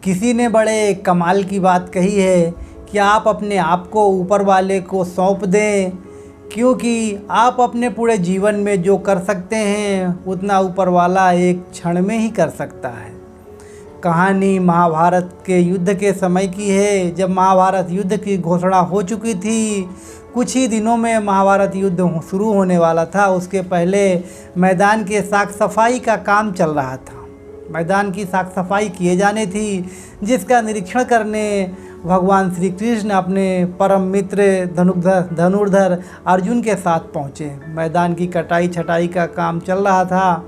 किसी ने बड़े कमाल की बात कही है कि आप अपने आप को ऊपर वाले को सौंप दें, क्योंकि आप अपने पूरे जीवन में जो कर सकते हैं उतना ऊपर वाला एक क्षण में ही कर सकता है। कहानी महाभारत के युद्ध के समय की है, जब महाभारत युद्ध की घोषणा हो चुकी थी। कुछ ही दिनों में महाभारत युद्ध शुरू होने वाला था। उसके पहले मैदान के साफ सफाई का काम चल रहा था। मैदान की साफ सफाई किए जाने थी, जिसका निरीक्षण करने भगवान श्री कृष्ण अपने परम मित्र धनुर्धर अर्जुन के साथ पहुँचे। मैदान की कटाई छटाई का काम चल रहा था।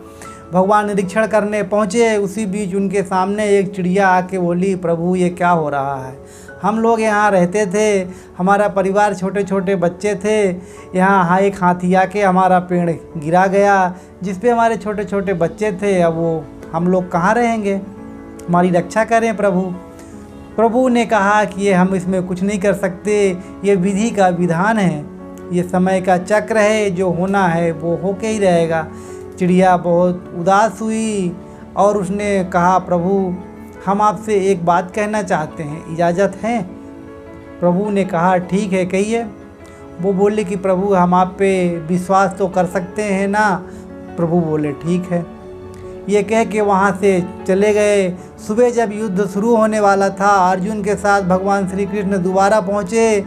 भगवान निरीक्षण करने पहुँचे। उसी बीच उनके सामने एक चिड़िया आके बोली, प्रभु ये क्या हो रहा है? हम लोग यहाँ रहते थे, हमारा परिवार, छोटे छोटे बच्चे थे। यहाँ एक हाथी आके हमारा पेड़ गिरा गया, जिस पे हमारे छोटे छोटे बच्चे थे। अब वो हम लोग कहाँ रहेंगे? हमारी रक्षा करें प्रभु। प्रभु ने कहा कि ये हम इसमें कुछ नहीं कर सकते, ये विधि का विधान है, ये समय का चक्र है, जो होना है वो होके ही रहेगा। चिड़िया बहुत उदास हुई और उसने कहा, प्रभु हम आपसे एक बात कहना चाहते हैं, इजाज़त है? प्रभु ने कहा, ठीक है कहिए। वो बोले कि प्रभु हम आप पे विश्वास तो कर सकते हैं ना? प्रभु बोले ठीक है। ये कह के वहाँ से चले गए। सुबह जब युद्ध शुरू होने वाला था, अर्जुन के साथ भगवान श्री कृष्ण दोबारा पहुँचे।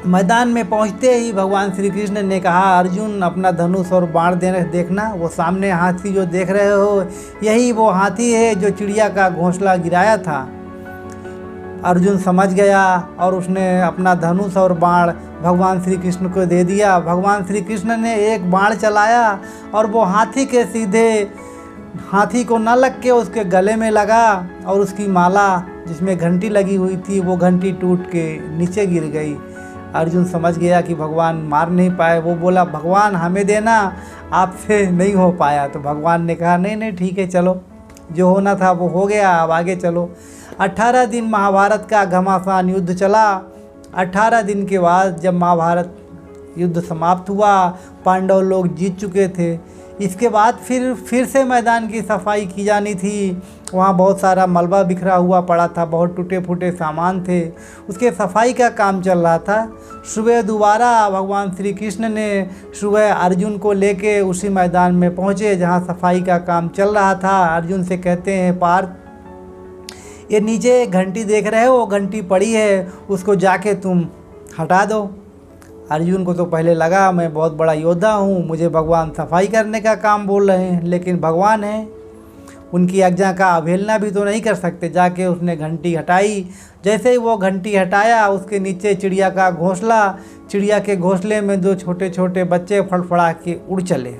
मैदान में पहुँचते ही भगवान श्री कृष्ण ने कहा, अर्जुन अपना धनुष और बाण देखना। वो सामने हाथी जो देख रहे हो, यही वो हाथी है जो चिड़िया का घोंसला गिराया था। अर्जुन समझ गया और उसने अपना धनुष और बाण भगवान श्री कृष्ण को दे दिया। भगवान श्री कृष्ण ने एक बाण चलाया और वो हाथी के सीधे, हाथी को न लग के उसके गले में लगा और उसकी माला जिसमें घंटी लगी हुई थी, वो घंटी टूट के नीचे गिर गई। अर्जुन समझ गया कि भगवान मार नहीं पाए। वो बोला, भगवान हमें देना, आपसे नहीं हो पाया। तो भगवान ने कहा, नहीं नहीं ठीक है, चलो जो होना था वो हो गया, अब आगे चलो। 18 दिन महाभारत का घमासान युद्ध चला। 18 दिन के बाद जब महाभारत युद्ध समाप्त हुआ, पांडव लोग जीत चुके थे। इसके बाद फिर से मैदान की सफाई की जानी थी। वहाँ बहुत सारा मलबा बिखरा हुआ पड़ा था, बहुत टूटे फूटे सामान थे, उसके सफाई का काम चल रहा था। सुबह दोबारा भगवान श्री कृष्ण ने सुबह अर्जुन को लेके उसी मैदान में पहुँचे जहाँ सफाई का काम चल रहा था। अर्जुन से कहते हैं, पार्थ ये नीचे घंटी देख रहे हो, वो घंटी पड़ी है, उसको जाके तुम हटा दो। अर्जुन को तो पहले लगा मैं बहुत बड़ा योद्धा हूँ, मुझे भगवान सफाई करने का काम बोल रहे हैं, लेकिन भगवान है, उनकी आज्ञा का अवहेलना भी तो नहीं कर सकते। जाके उसने घंटी हटाई। जैसे ही वो घंटी हटाया, उसके नीचे चिड़िया का घोंसला, चिड़िया के घोंसले में दो छोटे छोटे बच्चे फड़फड़ा के उड़ चले।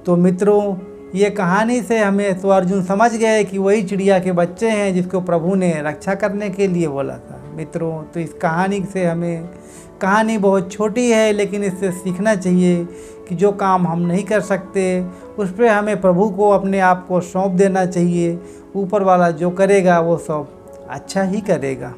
तो मित्रों, ये कहानी से हमें तो अर्जुन समझ गए कि वही चिड़िया के बच्चे हैं जिसको प्रभु ने रक्षा करने के लिए बोला था। मित्रों, तो इस कहानी से हमें, कहानी बहुत छोटी है लेकिन इससे सीखना चाहिए कि जो काम हम नहीं कर सकते उस पर हमें प्रभु को अपने आप को सौंप देना चाहिए। ऊपर वाला जो करेगा वो सब अच्छा ही करेगा।